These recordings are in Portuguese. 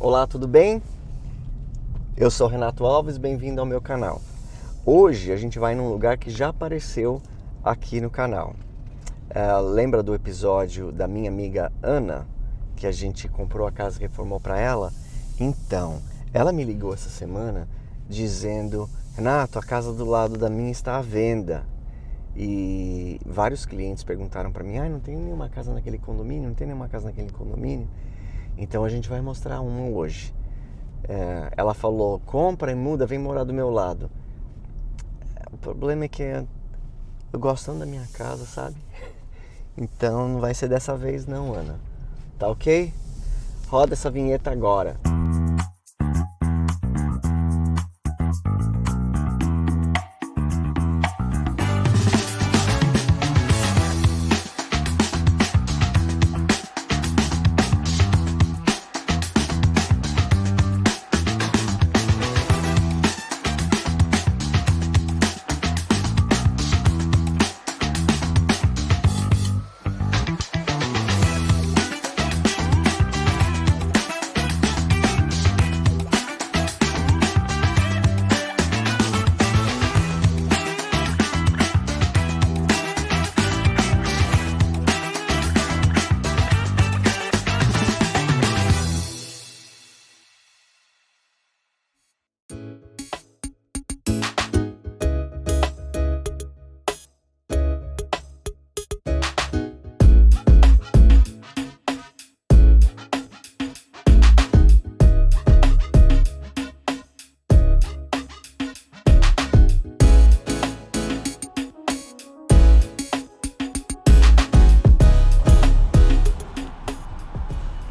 Olá, tudo bem? Eu sou Renato Alves, bem-vindo ao meu canal. Hoje a gente vai num lugar que já apareceu aqui no canal. Lembra do episódio da minha amiga Ana, que a gente comprou a casa e reformou para ela? Então, ela me ligou essa semana dizendo: Renato, a casa do lado da minha está à venda. E vários clientes perguntaram para mim: não tem nenhuma casa naquele condomínio? Não tem nenhuma casa naquele condomínio? Então a gente vai mostrar uma hoje. Ela falou: compra e muda, vem morar do meu lado. O problema é que eu gosto tanto da minha casa, sabe? Então não vai ser dessa vez não, Ana. Tá ok? Roda essa vinheta agora.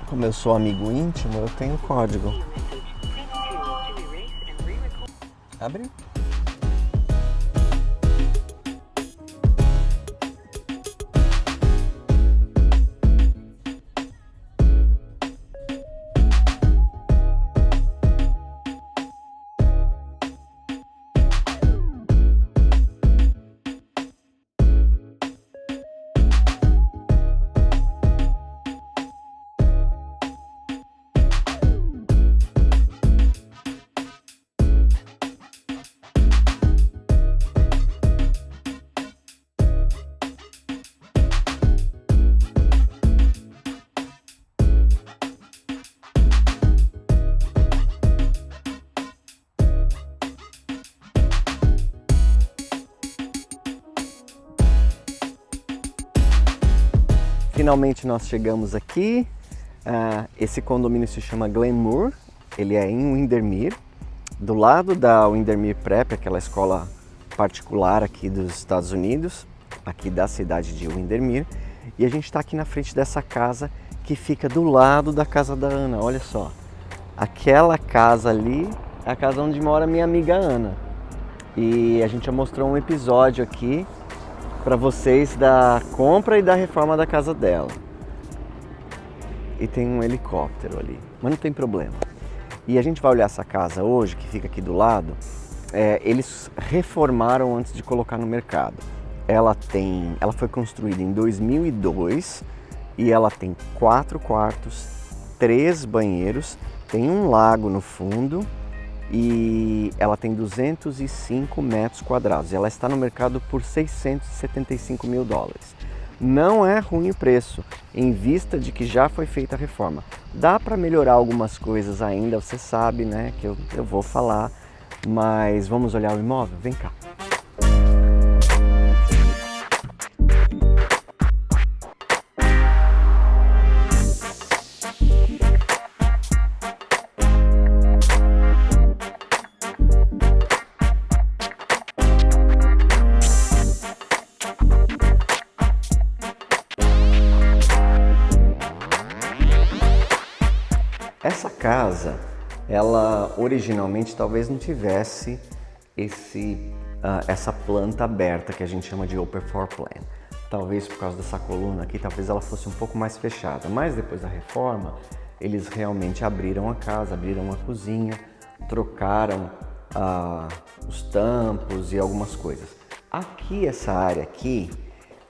Como eu sou amigo íntimo, eu tenho código. Abre. Finalmente nós chegamos aqui. Esse condomínio se chama Glenmoor, ele é em Windermere, do lado da Windermere Prep, aquela escola particular aqui dos Estados Unidos, aqui da cidade de Windermere. E a gente está aqui na frente dessa casa que fica do lado da casa da Ana, olha só. Aquela casa ali é a casa onde mora minha amiga Ana. E a gente já mostrou um episódio aqui para vocês da compra e da reforma da casa dela. E tem um helicóptero ali, mas não tem problema. E a gente vai olhar essa casa hoje, que fica aqui do lado. Eles reformaram antes de colocar no mercado. Ela foi construída em 2002 e ela tem 4 quartos, 3 banheiros, tem um lago no fundo e ela tem 205 metros quadrados. Ela está no mercado por 675 mil dólares. Não é ruim o preço, em vista de que já foi feita a reforma. Dá para melhorar algumas coisas ainda, você sabe, né, que eu vou falar, mas vamos olhar o imóvel? Vem cá. Essa casa, ela originalmente talvez não tivesse essa planta aberta que a gente chama de open floor plan. Talvez por causa dessa coluna aqui, talvez ela fosse um pouco mais fechada. Mas depois da reforma, eles realmente abriram a casa, abriram a cozinha, trocaram os tampos e algumas coisas. Aqui, essa área aqui,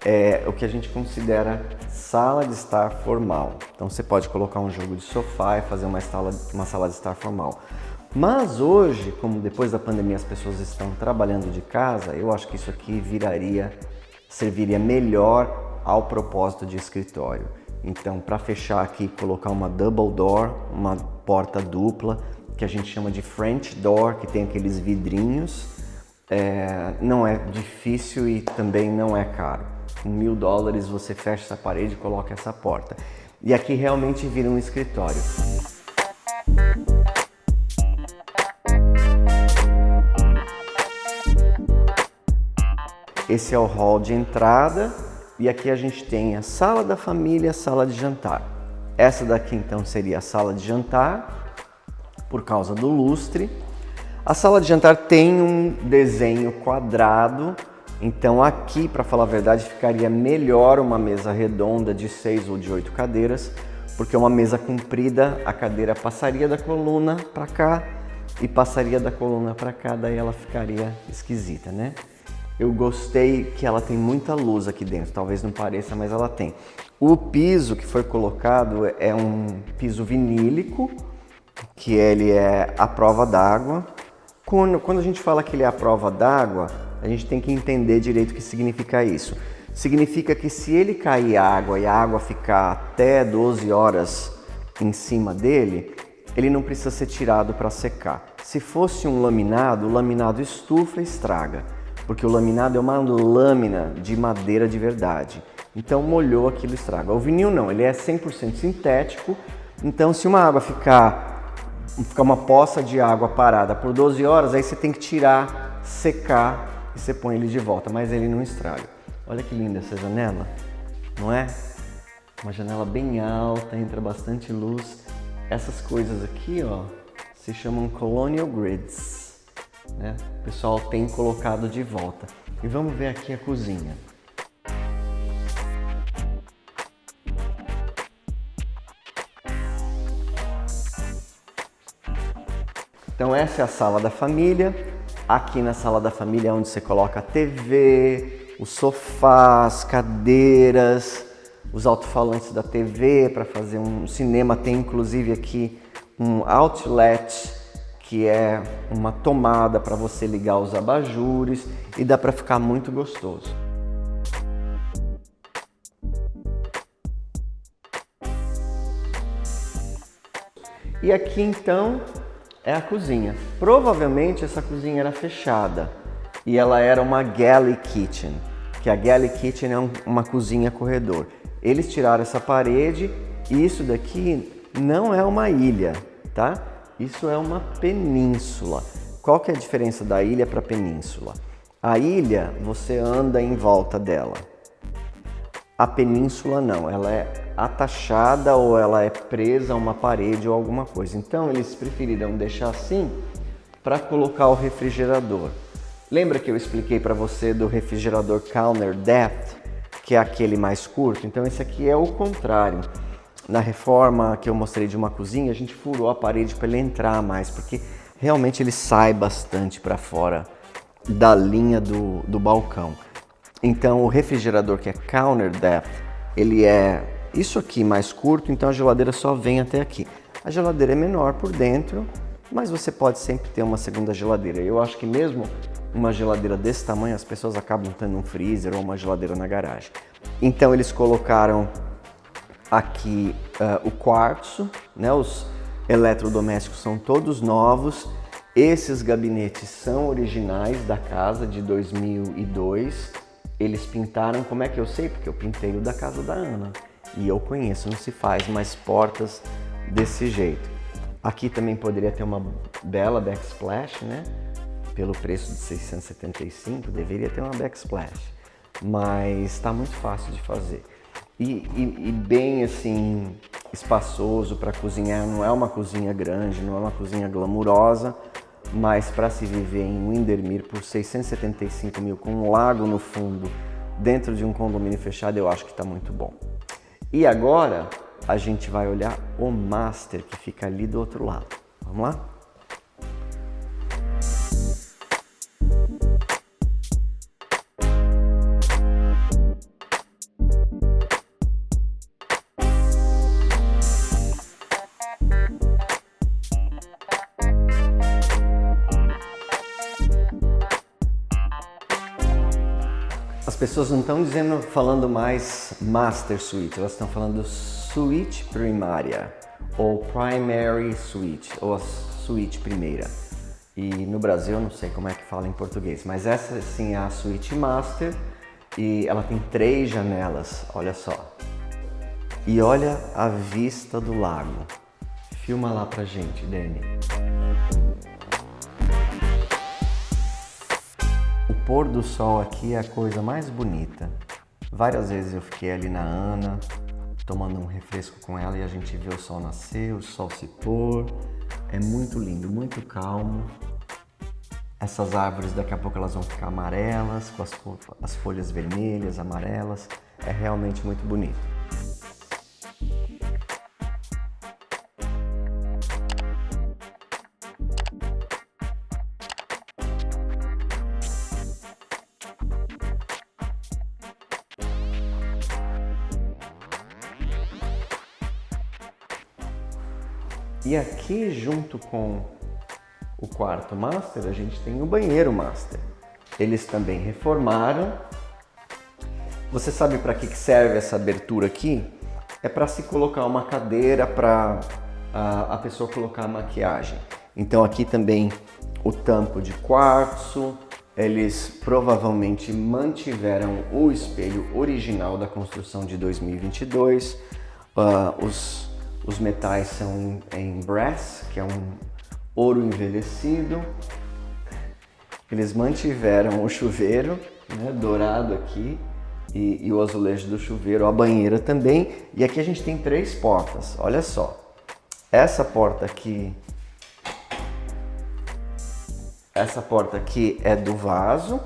é o que a gente considera sala de estar formal. Então você pode colocar um jogo de sofá e fazer uma sala de estar formal. Mas hoje, como depois da pandemia as pessoas estão trabalhando de casa, eu acho que isso aqui serviria melhor ao propósito de escritório. Então, para fechar aqui, colocar uma double door, uma porta dupla, que a gente chama de French door, que tem aqueles vidrinhos. Não é difícil e também não é caro. Com $1000 você fecha essa parede e coloca essa porta. E aqui realmente vira um escritório. Esse é o hall de entrada e aqui a gente tem a sala da família, a sala de jantar. Essa daqui então seria a sala de jantar, por causa do lustre. A sala de jantar tem um desenho quadrado, então aqui, para falar a verdade, ficaria melhor uma mesa redonda de 6 ou de 8 cadeiras, porque uma mesa comprida, a cadeira passaria da coluna para cá e passaria da coluna para cá, daí ela ficaria esquisita, né? Eu gostei que ela tem muita luz aqui dentro, talvez não pareça, mas ela tem. O piso que foi colocado é um piso vinílico, que ele é à prova d'água. Quando a gente fala que ele é à prova d'água, a gente tem que entender direito o que significa isso. Significa que se ele cair água e a água ficar até 12 horas em cima dele, ele não precisa ser tirado para secar. Se fosse um laminado, o laminado estufa e estraga, porque o laminado é uma lâmina de madeira de verdade. Então molhou, aquilo estraga. O vinil não, ele é 100% sintético, então se uma água ficar uma poça de água parada por 12 horas, aí você tem que tirar, secar e você põe ele de volta, mas ele não estraga. Olha que linda essa janela, não é? Uma janela bem alta, entra bastante luz. Essas coisas aqui, ó, se chamam Colonial Grids, né? O pessoal tem colocado de volta. E vamos ver aqui a cozinha. Então essa é a sala da família. Aqui na sala da família é onde você coloca a TV, os sofás, cadeiras, os alto-falantes da TV para fazer um cinema. Tem inclusive aqui um outlet, que é uma tomada para você ligar os abajures e dá para ficar muito gostoso. E aqui então é a cozinha. Provavelmente essa cozinha era fechada e ela era uma galley kitchen, que a galley kitchen é uma cozinha corredor. Eles tiraram essa parede e isso daqui não é uma ilha, tá? Isso é uma península. Qual que é a diferença da ilha para a península? A ilha, você anda em volta dela. A península não, ela é atachada ou ela é presa a uma parede ou alguma coisa. Então eles preferiram deixar assim para colocar o refrigerador. Lembra que eu expliquei para você do refrigerador Counter Depth, que é aquele mais curto? Então esse aqui é o contrário. Na reforma que eu mostrei de uma cozinha, a gente furou a parede para ele entrar mais, porque realmente ele sai bastante para fora da linha do balcão. Então o refrigerador que é Counter Depth, ele é isso aqui mais curto, então a geladeira só vem até aqui. A geladeira é menor por dentro, mas você pode sempre ter uma segunda geladeira. Eu acho que mesmo uma geladeira desse tamanho, as pessoas acabam tendo um freezer ou uma geladeira na garagem. Então eles colocaram aqui o quartzo, né? Os eletrodomésticos são todos novos. Esses gabinetes são originais da casa de 2002. Eles pintaram, como é que eu sei? Porque eu pintei o da casa da Ana. E eu conheço, não se faz mais portas desse jeito. Aqui também poderia ter uma bela backsplash, né? Pelo preço de 675, deveria ter uma backsplash. Mas está muito fácil de fazer. E bem assim, espaçoso para cozinhar. Não é uma cozinha grande, não é uma cozinha glamurosa, mas para se viver em Windermere por 675 mil, com um lago no fundo, dentro de um condomínio fechado, eu acho que está muito bom. E agora a gente vai olhar o master, que fica ali do outro lado. Vamos lá? pessoas não estão falando mais Master Suite, elas estão falando Suite Primária, ou Primary Suite, ou a Suite Primeira. E no Brasil eu não sei como é que fala em português, mas essa sim é a Suite Master e ela tem 3 janelas, olha só. E olha a vista do lago. Filma lá pra gente, Dani. O pôr do sol aqui é a coisa mais bonita. Várias vezes eu fiquei ali na Ana, tomando um refresco com ela e a gente vê o sol nascer, o sol se pôr. É muito lindo, muito calmo. Essas árvores daqui a pouco elas vão ficar amarelas, com as folhas vermelhas, amarelas. É realmente muito bonito. E aqui junto com o quarto master, a gente tem o banheiro master. Eles também reformaram. Você sabe para que serve essa abertura aqui? É para se colocar uma cadeira para a pessoa colocar a maquiagem. Então aqui também o tampo de quartzo. Eles provavelmente mantiveram o espelho original da construção de 2022. Os metais são em brass, que é um ouro envelhecido. Eles mantiveram o chuveiro, né, dourado aqui e o azulejo do chuveiro, a banheira também. E aqui a gente tem 3 portas, olha só. Essa porta aqui é do vaso.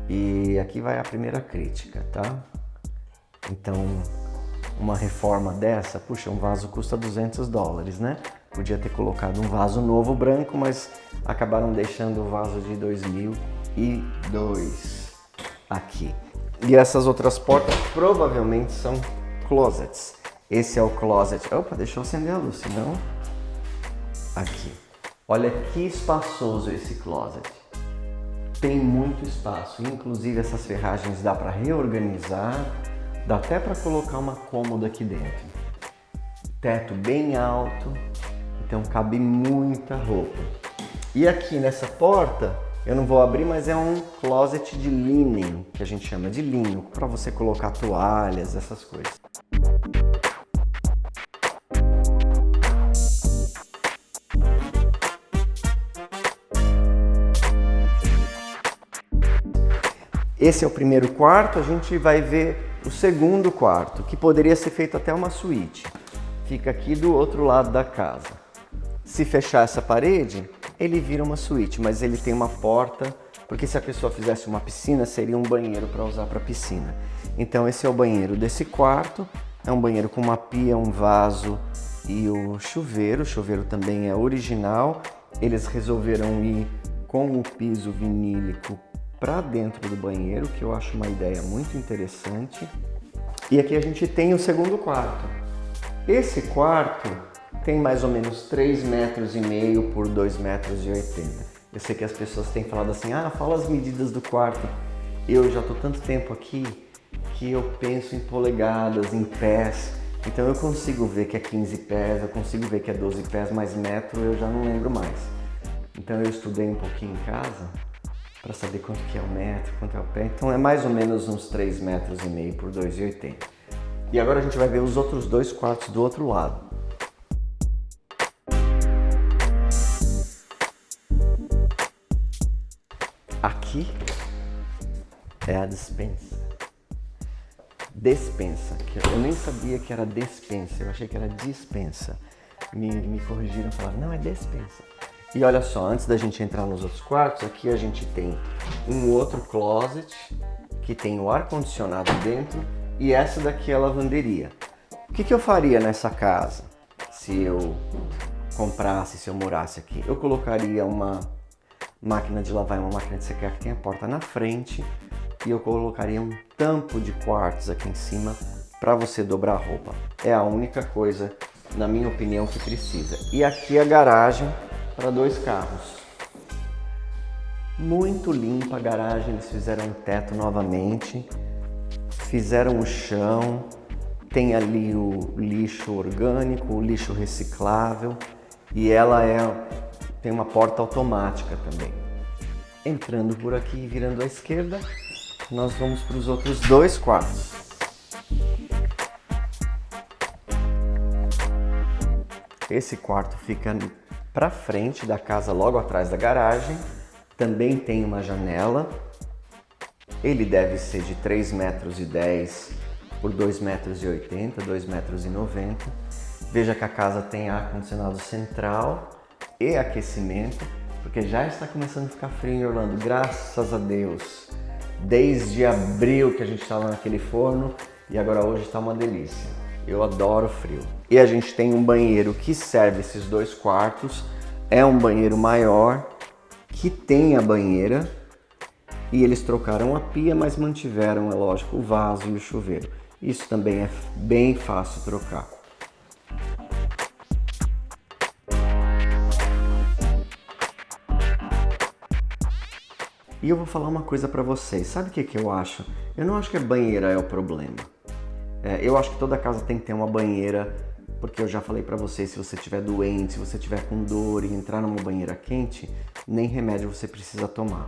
E aqui vai a primeira crítica, tá? Então, uma reforma dessa, puxa, um vaso custa $200, né? Podia ter colocado um vaso novo branco, mas acabaram deixando o vaso de 2002 aqui. E essas outras portas provavelmente são closets. Esse é o closet. Opa, deixa eu acender a luz, senão... Aqui. Olha que espaçoso esse closet. Tem muito espaço, inclusive essas ferragens dá para reorganizar. Dá até para colocar uma cômoda aqui dentro. Teto bem alto, então cabe muita roupa. E aqui nessa porta, eu não vou abrir, mas é um closet de linen, que a gente chama de linho, para você colocar toalhas, essas coisas. Esse é o primeiro quarto, a gente vai ver o segundo quarto, que poderia ser feito até uma suíte. Fica aqui do outro lado da casa. Se fechar essa parede, ele vira uma suíte, mas ele tem uma porta, porque se a pessoa fizesse uma piscina, seria um banheiro para usar para piscina. Então esse é o banheiro desse quarto, é um banheiro com uma pia, um vaso e o chuveiro também é original. Eles resolveram ir com o piso vinílico para dentro do banheiro, que eu acho uma ideia muito interessante. E aqui a gente tem o segundo quarto. Esse quarto tem mais ou menos 3,5 metros por 2,80 metros. Eu sei que as pessoas têm falado assim, fala as medidas do quarto. Eu já estou tanto tempo aqui que eu penso em polegadas, em pés. Então eu consigo ver que é 15 pés, eu consigo ver que é 12 pés, mas metro eu já não lembro mais. Então eu estudei um pouquinho em casa para saber quanto que é o metro, quanto é o pé. Então é mais ou menos uns 3,5 metros por 2,80. E agora a gente vai ver os outros 2 quartos do outro lado. Aqui é a despensa. Despensa, que eu nem sabia que era despensa, eu achei que era dispensa. Me corrigiram e falaram, não, é despensa. E olha só, antes da gente entrar nos outros quartos, aqui a gente tem um outro closet, que tem o ar-condicionado dentro, e essa daqui é a lavanderia. O que eu faria nessa casa, se eu comprasse, se eu morasse aqui? Eu colocaria uma máquina de lavar e uma máquina de secar que tem a porta na frente, e eu colocaria um tampo de quartzo aqui em cima para você dobrar a roupa. É a única coisa, na minha opinião, que precisa. E aqui a garagem para 2 carros. Muito limpa a garagem, eles fizeram o teto novamente, fizeram o chão, tem ali o lixo orgânico, o lixo reciclável e ela tem uma porta automática também. Entrando por aqui e virando à esquerda, nós vamos para os outros 2 quartos. Esse quarto fica para frente da casa, logo atrás da garagem. Também tem uma janela. Ele deve ser de 3,10 metros por 2,80 metros, 2,90 metros. Veja que a casa tem ar-condicionado central e aquecimento, porque já está começando a ficar frio em Orlando, graças a Deus. Desde abril que a gente estava naquele forno e agora hoje está uma delícia. Eu adoro frio. E a gente tem um banheiro que serve esses 2 quartos. É um banheiro maior, que tem a banheira. E eles trocaram a pia, mas mantiveram, é lógico, o vaso e o chuveiro. Isso também é bem fácil trocar. E eu vou falar uma coisa para vocês. Sabe o que eu acho? Eu não acho que a banheira é o problema. Eu acho que toda casa tem que ter uma banheira, porque eu já falei para vocês, se você estiver doente, se você estiver com dor e entrar numa banheira quente, nem remédio você precisa tomar.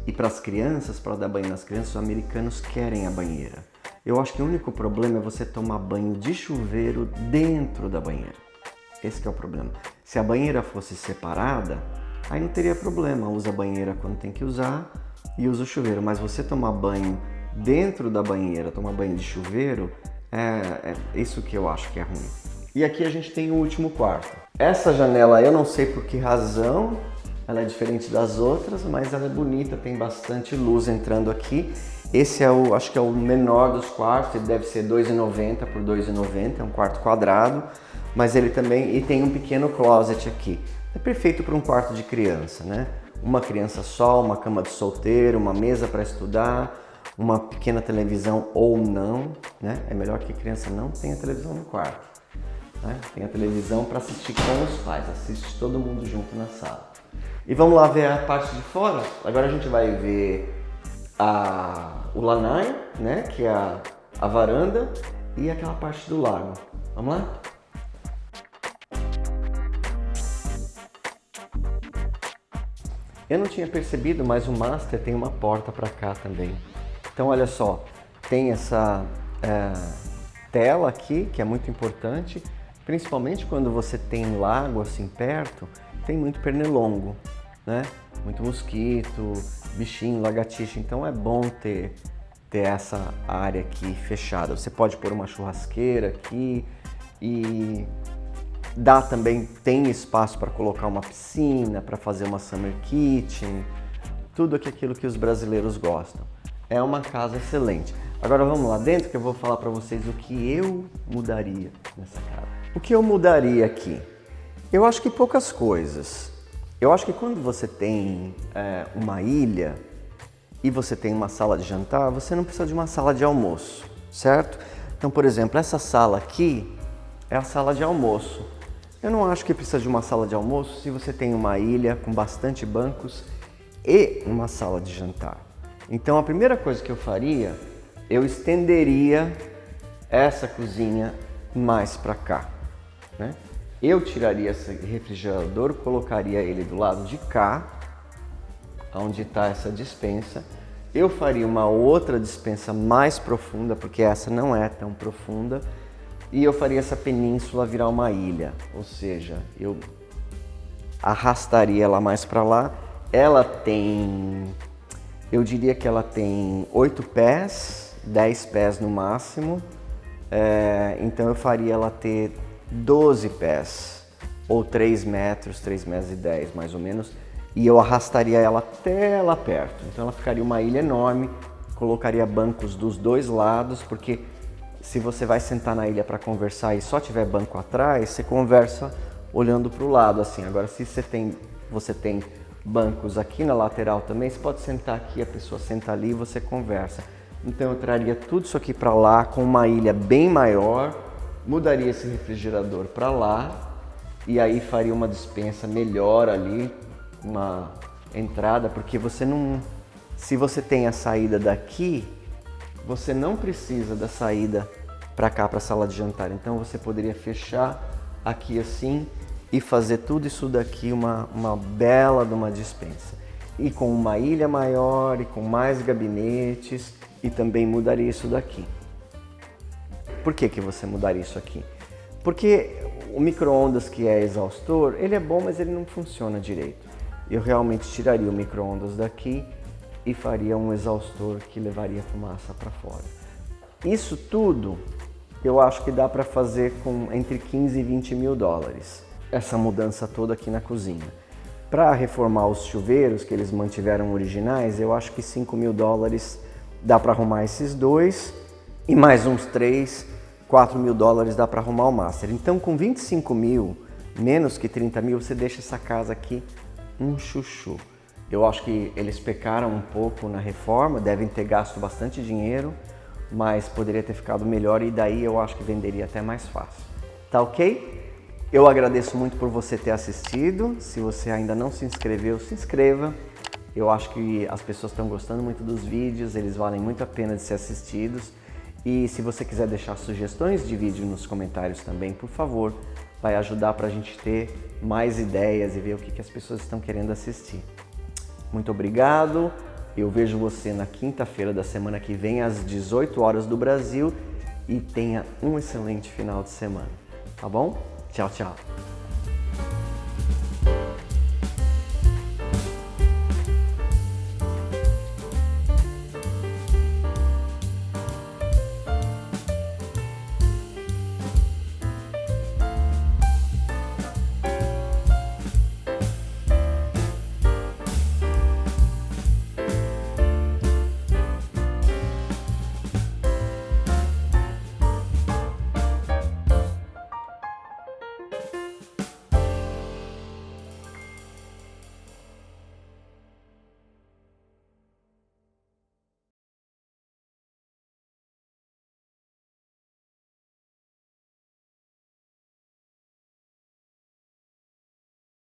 E para as crianças, para dar banho nas crianças, os americanos querem a banheira. Eu acho que o único problema é você tomar banho de chuveiro dentro da banheira. Esse que é o problema. Se a banheira fosse separada, aí não teria problema. Usa a banheira quando tem que usar e usa o chuveiro. Mas você tomar banho dentro da banheira, tomar banho de chuveiro, é isso que eu acho que é ruim. E aqui a gente tem o último quarto. Essa janela, eu não sei por que razão, ela é diferente das outras, mas ela é bonita, tem bastante luz entrando aqui. Esse acho que é o menor dos quartos, ele deve ser 2,90 por 2,90, é um quarto quadrado, mas ele também tem um pequeno closet aqui. É perfeito para um quarto de criança, né? Uma criança só, uma cama de solteiro, uma mesa para estudar, uma pequena televisão ou não, né? É melhor que a criança não tenha televisão no quarto, né? Tem a televisão para assistir com os pais, assiste todo mundo junto na sala. E vamos lá ver a parte de fora. Agora a gente vai ver o lanai, né? Que é a varanda e aquela parte do lago. Vamos lá? Eu não tinha percebido, mas o master tem uma porta para cá também. Então olha só, tem essa tela aqui que é muito importante, principalmente quando você tem lago assim perto, tem muito pernilongo, né? Muito mosquito, bichinho, lagartixa, então é bom ter essa área aqui fechada. Você pode pôr uma churrasqueira aqui e tem espaço para colocar uma piscina, para fazer uma summer kitchen, tudo aquilo que os brasileiros gostam. É uma casa excelente. Agora vamos lá dentro que eu vou falar para vocês o que eu mudaria nessa casa. O que eu mudaria aqui? Eu acho que poucas coisas. Eu acho que quando você tem uma ilha e você tem uma sala de jantar, você não precisa de uma sala de almoço, certo? Então, por exemplo, essa sala aqui é a sala de almoço. Eu não acho que precisa de uma sala de almoço se você tem uma ilha com bastante bancos e uma sala de jantar. Então, a primeira coisa que eu faria, eu estenderia essa cozinha mais para cá, né? Eu tiraria esse refrigerador, colocaria ele do lado de cá, onde está essa despensa. Eu faria uma outra despensa mais profunda, porque essa não é tão profunda. E eu faria essa península virar uma ilha, ou seja, eu arrastaria ela mais para lá. Ela tem, eu diria que ela tem 8 pés, 10 pés no máximo. Então eu faria ela ter 12 pés, ou 3 metros, 3 metros e 10 mais ou menos, e eu arrastaria ela até lá perto. Então ela ficaria uma ilha enorme, colocaria bancos dos dois lados, porque se você vai sentar na ilha para conversar e só tiver banco atrás, você conversa olhando para o lado assim. Agora se você tem bancos aqui na lateral também, você pode sentar aqui, a pessoa senta ali e você conversa. Então eu traria tudo isso aqui para lá com uma ilha bem maior, mudaria esse refrigerador para lá e aí faria uma despensa melhor ali, uma entrada, porque você não... Se você tem a saída daqui, você não precisa da saída para cá, para a sala de jantar. Então você poderia fechar aqui assim e fazer tudo isso daqui uma bela de uma despensa. E com uma ilha maior e com mais gabinetes, e também mudaria isso daqui. Por que você mudaria isso aqui? Porque o micro-ondas que é exaustor, ele é bom, mas ele não funciona direito. Eu realmente tiraria o micro-ondas daqui e faria um exaustor que levaria fumaça para fora. Isso tudo eu acho que dá para fazer com entre 15 e 20 mil dólares. Essa mudança toda aqui na cozinha. Para reformar os chuveiros, que eles mantiveram originais, eu acho que 5 mil dólares dá para arrumar esses dois e mais uns 3, 4 mil dólares dá para arrumar o master. Então com 25 mil, menos que 30 mil, você deixa essa casa aqui um chuchu. Eu acho que eles pecaram um pouco na reforma, devem ter gasto bastante dinheiro, mas poderia ter ficado melhor e daí eu acho que venderia até mais fácil. Tá ok? Eu agradeço muito por você ter assistido. Se você ainda não se inscreveu, se inscreva. Eu acho que as pessoas estão gostando muito dos vídeos, eles valem muito a pena de ser assistidos. E se você quiser deixar sugestões de vídeo nos comentários também, por favor, vai ajudar para a gente ter mais ideias e ver o que as pessoas estão querendo assistir. Muito obrigado, eu vejo você na quinta-feira da semana que vem, às 18 horas do Brasil, e tenha um excelente final de semana, tá bom? Tchau, tchau!